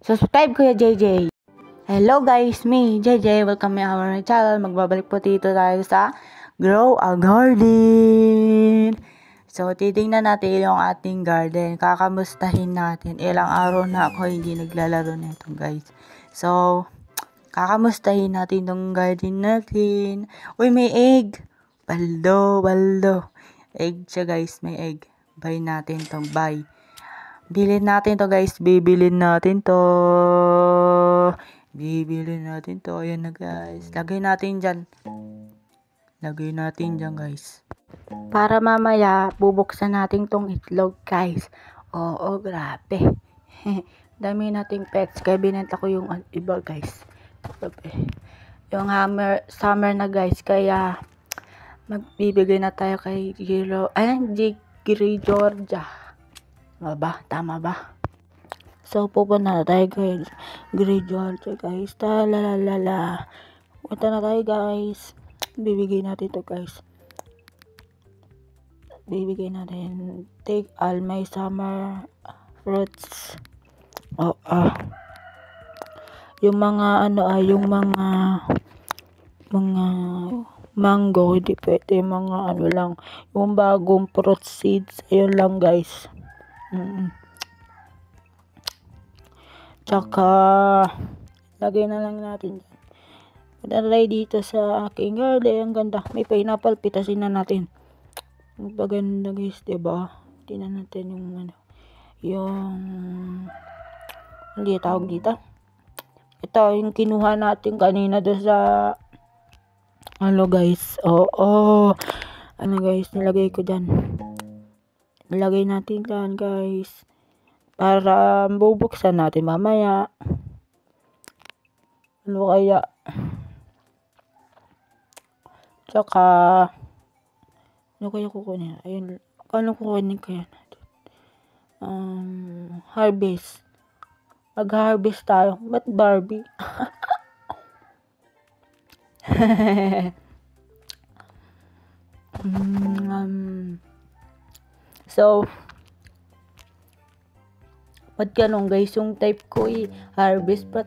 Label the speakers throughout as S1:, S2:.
S1: Subscribe Kuya JJ. Hello guys, me JJ. Welcome to our channel. Magbabalik po dito tayo sa Grow a Garden. So, titingnan natin yung ating garden. Kakamustahin natin. Ilang araw na ako hindi naglalaro nito guys. So, kakamustahin natin tong garden natin. Uy, may egg. Baldo. Egg siya guys, may egg. Buy natin tong buy. Bilhin natin to guys. Bibilin natin to. Ayan na guys. Lagay natin dyan guys. Para mamaya, bubuksan natin tong itlog guys. Oo, grabe. Dami nating pets. Kaya binenta ko yung iba guys. Yung summer na guys. Kaya magbibigay na tayo kay Gray Georgia. Tama ba? So, pupunta na tayo kay Gray Georgia guys. Talalala. Punta na tayo guys. Bibigay natin to guys. Take all my summer fruits. Yung mga yung mga mango, hindi pwede, mga lang, yung bagong fruit seeds, ayun lang guys. Tsaka lagay na lang natin dyan. Padaray dito sa aking garden, ang ganda, may pineapple, pitasin na natin. Magpaganda guys, diba? Tingnan natin yung hindi tawag dito. Ito yung kinuha natin kanina doon sa guys. Guys, nilagay ko dyan. Nilagay natin dyan guys. Para bubuksan natin mamaya. Kaya? Tsaka, kaya kukunin? Ayun, kukunin kaya natin? Harvest. Mag-harvest tayo. Ba't Barbie? So, ba't ganun guys, yung type ko harvest, ba't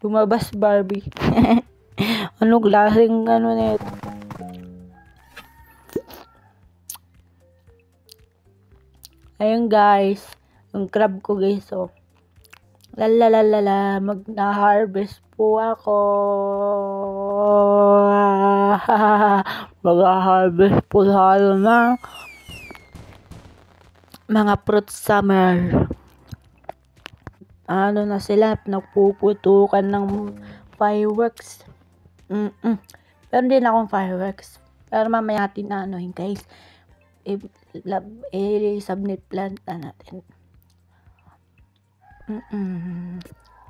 S1: lumabas Barbie? Anong klaseng nito? Ayun guys, yung crab ko guys, mag-harvest po ako. Mag-harvest po tayo ng mga fruit summer. Na sila, nagpuputukan ng fireworks. Pero hindi na akong fireworks. Pero mamaya natin guys. Submit plant na natin.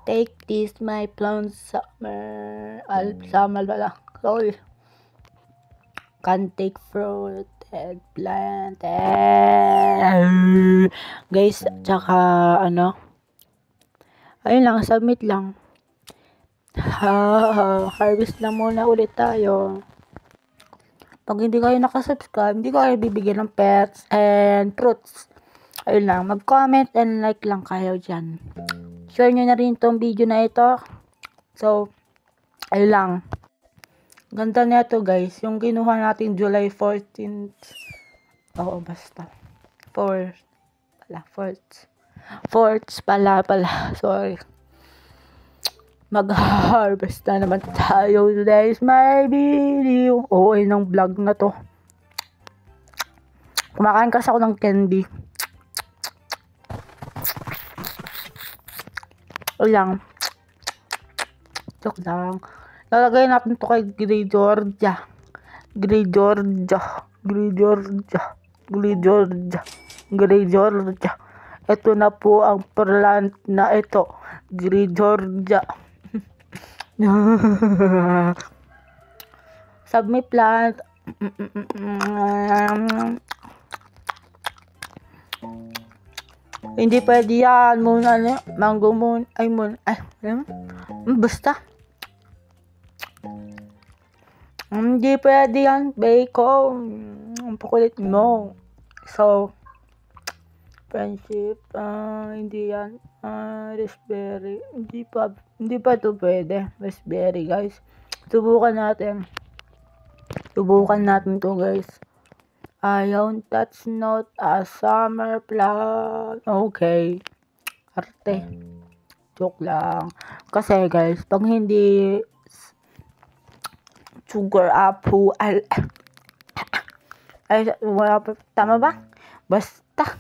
S1: Take this my plant summer. Summer pala. Sorry. Can take fruit and plant. Guys, tsaka ayun lang, submit lang. Harvest na muna ulit tayo. Pag hindi kayo nakasubscribe, hindi ko kayo bibigyan ng pets and fruits. Ayun lang, mag-comment and like lang kayo dyan. Share nyo na rin tong video na ito. So, ayun lang. Ganda na ito guys. Yung kinuha natin July 14th. Basta. 4th pala. Sorry. Mag-harvest na naman tayo today's my video. Ng vlog na to. Kumakain kasi ako ng candy. Joke lang. Lalagay natin to kay Gray Georgia. Ito na po ang plant na ito. Gray Georgia. Submit plant. Hindi pwede yan. Mango moon. Basta. Hindi pwede yan. Bacon. Ang pakulit mo. So, friendship. Hindi yan. Raspberry. Hindi pa to pwede. Raspberry, guys. Subukan natin to, guys. That's not a summer plan. Okay. Arte. Joke lang. Kasi, guys, pag hindi sugar apple, wala pa, tama ba? Basta.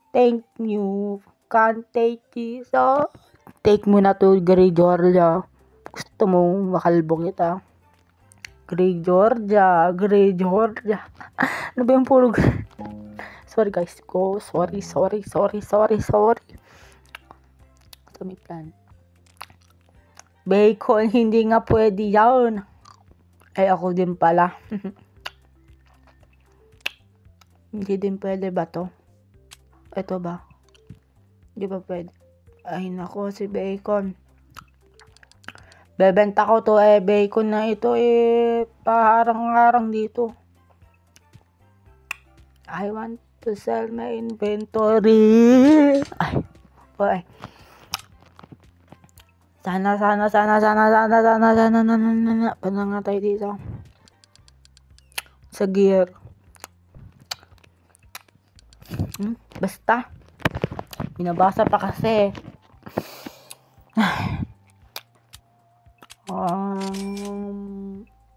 S1: Thank you. Can't take this. So, take mo na to, Gray Georgia. Gusto mong makalbong kita. Gray Georgia. Ano ba yung puro? Sorry guys ko. Sorry. Samit plan. Bacon, hindi nga pwede yan. Ay, ako din pala. Hindi din pwede ba to? Ito ba? Hindi ba pwede? Ay, nako, si Bacon. Bebenta ko to bacon na ito paharang-harang dito. I want to sell my inventory. Ay. Sana. Paano nga tayo dito? Sa gear. Basta. Binabasa pa kasi.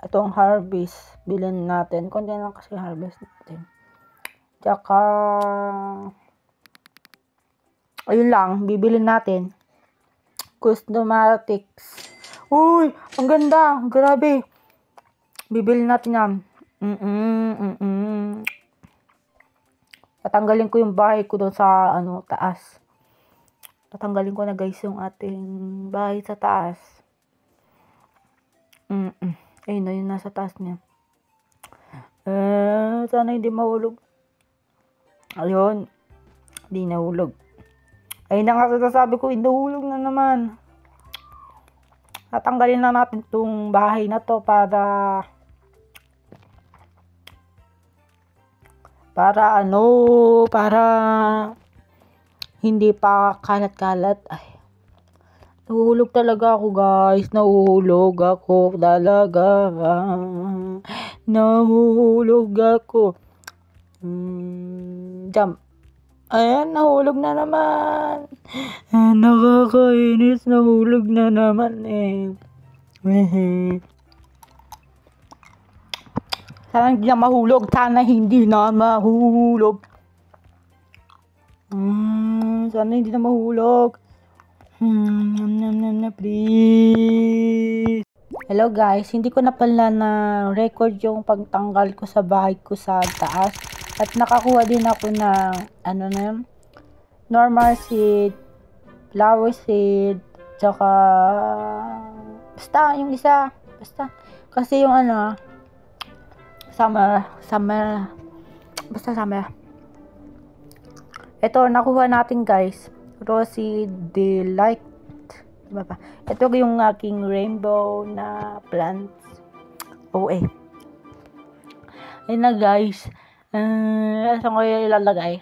S1: Itong harvest, bilhin natin. Konti lang kasi harvest natin. Tsaka, ayun lang, bibilin natin. Cosmetics. Uy, ang ganda. Grabe. Bibilin natin yan. Tatanggalin ko yung bahay ko doon sa, taas. Tatanggalin ko na guys yung ating bahay sa taas. Ayun na, yung nasa taas niya. Sana hindi mahulog. Ayun. Hindi nahulog. Ayun na nga sasabi ko, nahulog na naman. Tatanggalin na natin itong bahay na to para hindi pa kalat-kalat. Ay. Nahuhulog talaga ako, guys. Nahuhulog ako talaga. Jump. Ayan, nahulog na naman. Nakakainis. Nahulog na naman Sana hindi na mahulog. Sana hindi na mahulog. Sana hindi na mahulog. Please. Hello guys, hindi ko na pala na record yung pagtanggal ko sa bahay ko sa taas. At nakakuha din ako ng normal seed, flower seed, tsaka basta yung isa. Basta kasi yung summer. Basta summer. Ito nakuha natin guys. Rosy Delight. Diba ba? Ito yung aking rainbow na plants. Ayun na guys. Saan ko yung ilalagay?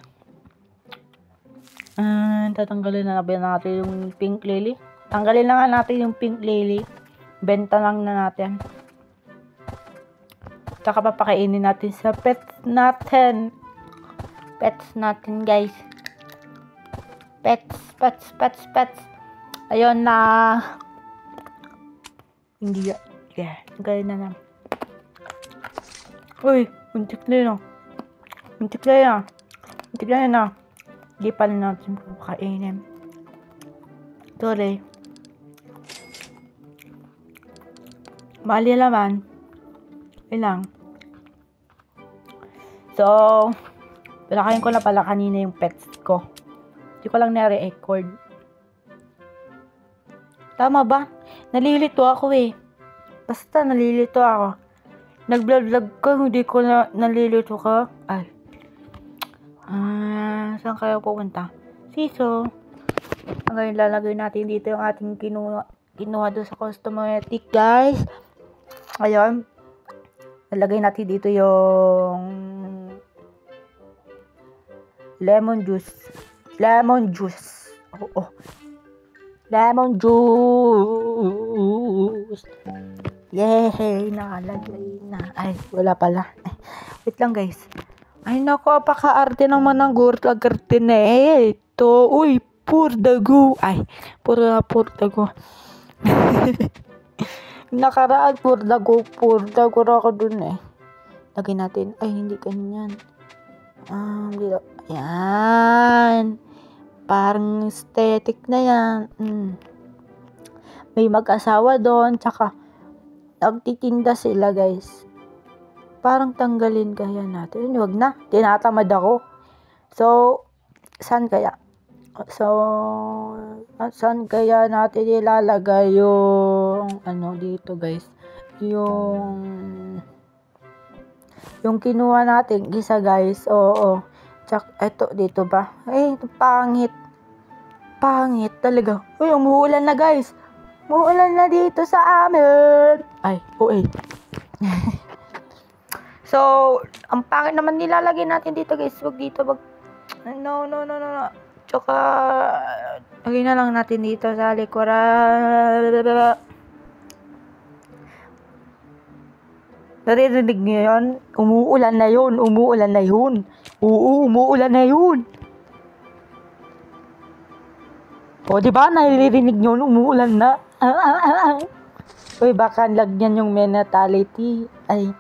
S1: Tatanggalin na natin yung pink lily. Tanggalin na nga natin yung pink lily. Benta lang na natin. Tsaka papakainin natin sa pets natin. Pets natin guys. Pets. Ayun na. Hindi. Yeah, tanggalin na naman. Uy, muntik na yan. Hindi pa na natin papakainin. Sorry. Mali naman. Ilang. So, palakayin ko na pala kanina yung pets ko. Hindi ko lang na-record. Tama ba? Nalilito ako Basta nalilito ako. Nag-vlog ka, hindi ko na nalilito ka. Ay. Saan kayo pupunta? Siso. Ngayon lalagay natin dito yung ating kinuha doon sa cosmetic, guys. Ayun. Lalagay natin dito yung lemon juice. Lemon juice. Oo. Lemon juice. Yay! Nakalagay na. Ay, wala pala. Ay, wait lang guys. Ay, naku, paka-arte naman ng gurta-garte na ito. Uy, purdago. Ay, purdago. Nakaraan, purdago ako dun eh. Lagay natin. Ay, hindi ganyan. Dito. Ayan. Parang aesthetic na yan. May mag-asawa doon. Tsaka, nagtitinda sila guys. Parang tanggalin kaya natin. Huwag na. Tinatamad ako. So, saan kaya natin ilalagay yung ano dito guys? Yung kinuha natin isa guys. Oo. Tsak, eto dito ba? Ay, pangit. Pangit talaga. Uy, umuulan na guys. Umuulan na dito sa amin. Ay, So, ang pangit naman nilalagay natin dito guys. Wag dito, wag. No. Tsaka, lagay na lang natin dito sa likuran. Naririnig niyo yun? Umuulan na yun. Oo, umuulan na yun. O, diba? Naririnig niyo yun? Umuulan na. Uy, baka lagyan yung mentality. Ay.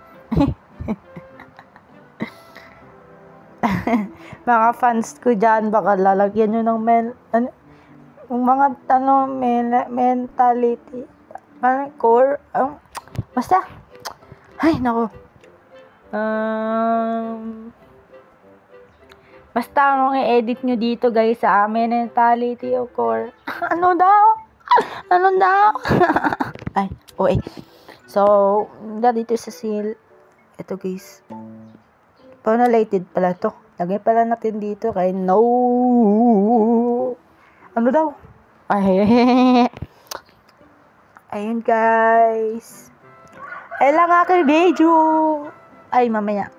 S1: Mga fans ko dyan, baka lalagyan nyo ng mentality. Core. Basta. Ay, nako. Basta anong i-edit nyo dito guys sa mentality o core. Ano daw? Ay, So, dito sa seal. Ito guys. Paunalated pala to. Lagay pala natin dito kay no. Ano daw? Ay, ayun guys. Ay lang aking video. Ay, mamaya.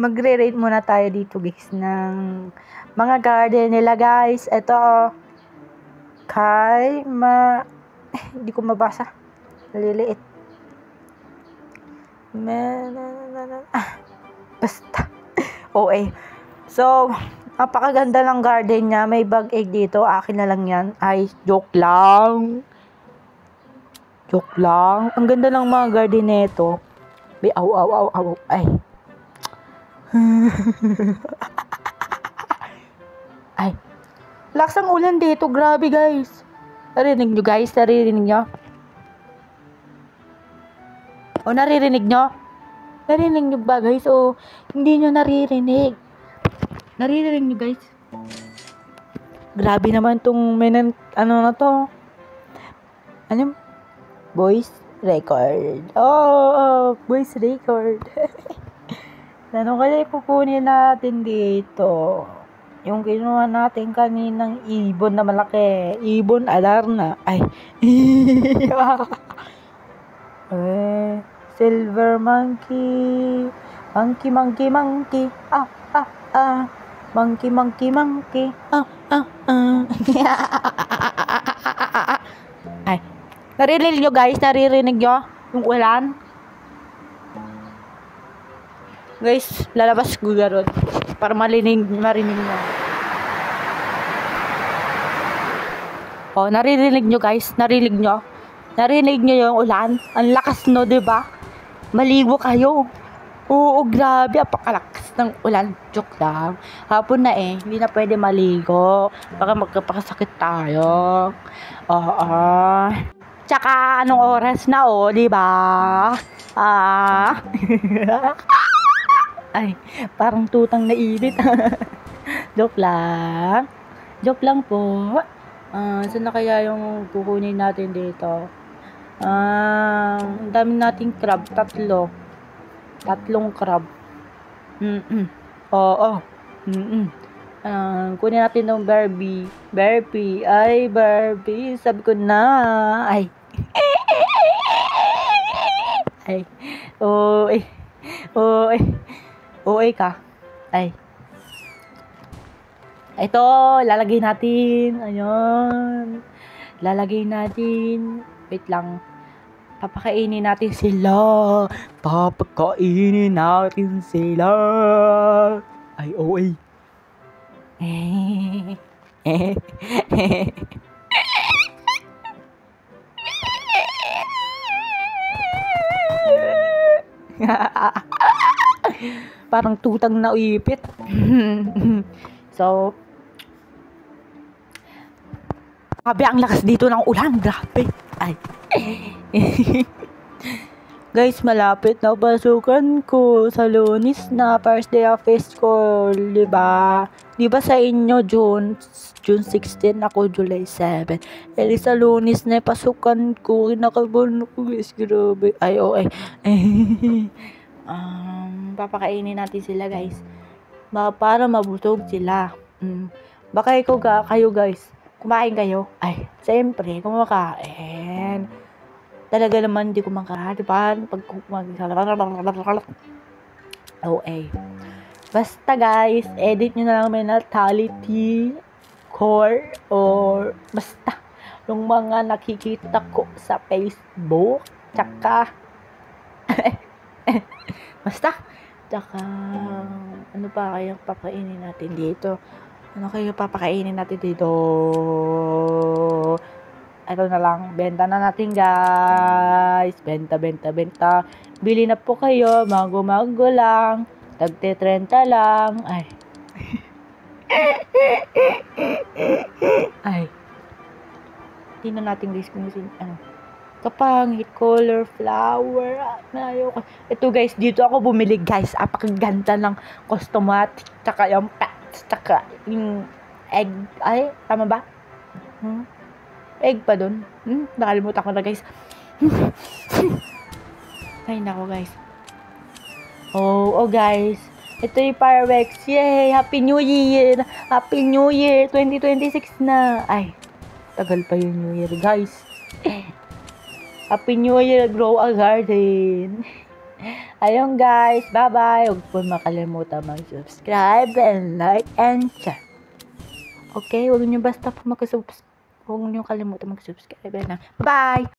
S1: Magre-rate muna tayo dito guys ng mga garden nila guys. Ito. Hindi ko mabasa. Maliliit. Basta. So, napakaganda ng garden niya. May bag egg dito. Akin na lang yan. Ay, joke lang. Ang ganda ng mga garden nito. May aw. Ay. Ay. Lakas ang ulan dito. Grabe guys. Narinig nyo guys? Naririnig nyo? Naririnig nyo? Narinig nyo ba guys? Hindi nyo naririnig. Naririnig nyo guys? Grabe naman tong voice record. Voice record. Ano kaya ipupunin natin dito? Yung kinuha natin kaninang ibon na malaki. Ibon Adarna. Ay. Silver monkey. Monkey. Monkey. Ay. Naririnig nyo guys? Naririnig nyo? Yung ulan? Guys, lalabas ko garot. Para marinig nyo. Naririnig nyo guys? Narinig nyo yung ulan? Ang lakas no, diba? Maligo kayo. Oo, grabe. Apakalakas ng ulan. Joke lang. Hapon na hindi na pwede maligo. Baka magkapakasakit tayo. Tsaka, anong oras na diba? Ay, parang tutang na init. Joke lang po. Saan na kaya yung kukunin natin dito? Ang dami nating crab. Tatlong crab. Kunin natin ng Barbie. Ay, Barbie. Sabi ko na. Ay. Ka. Ay. Ito, lalagay natin. Ayun. Lalagay natin. Wait lang. Papakainin natin sila. Papakainin natin sila. Ay, oy. Parang tutang na ipit. So, grabe ang lakas dito ng ulan. Grabe. Ay. Guys, malapit na pasukan ko sa Lunes na first day of school, di ba? Di ba sa inyo June 16, ako July 7. Sa Lunes na pasukan ko, kinakabahan ko guys, grabe. Ay, oh, ay. Papakainin natin sila guys. Para mabusog sila. Baka kayo guys, kumain kayo? Ay, siyempre, kumakain. Talaga naman hindi ko makaharipan pag basta guys, edit nyo na lang may natality core or basta yung mga nakikita ko sa Facebook tsaka basta tsaka ano pa kaya papakainin natin dito? Ito na lang, benta na natin guys. Benta. Bili na po kayo, mago lang. Tagte 30 lang. Ay. Ay. Tingnan natin guys kung ano. Kapangit, color, flower. Ayoko. Ito guys, dito ako bumili guys. Apakaganda ng customatic. Tsaka yung pets. Tsaka yung egg. Ay, tama ba? Egg pa dun. Nakalimutan ko na guys. Ay nako guys. Oh guys. Ito yung fireworks. Yay! Happy New Year! Happy New Year! 2026 na. Ay. Tagal pa yung New Year guys. Happy New Year! Grow a garden. Ayun guys. Bye-bye. Huwag po makalimutan mag-subscribe and like and share. Okay? Huwag nyo basta po mag-subscribe. Huwag niyo kalimutan mag-subscribe na. Bye!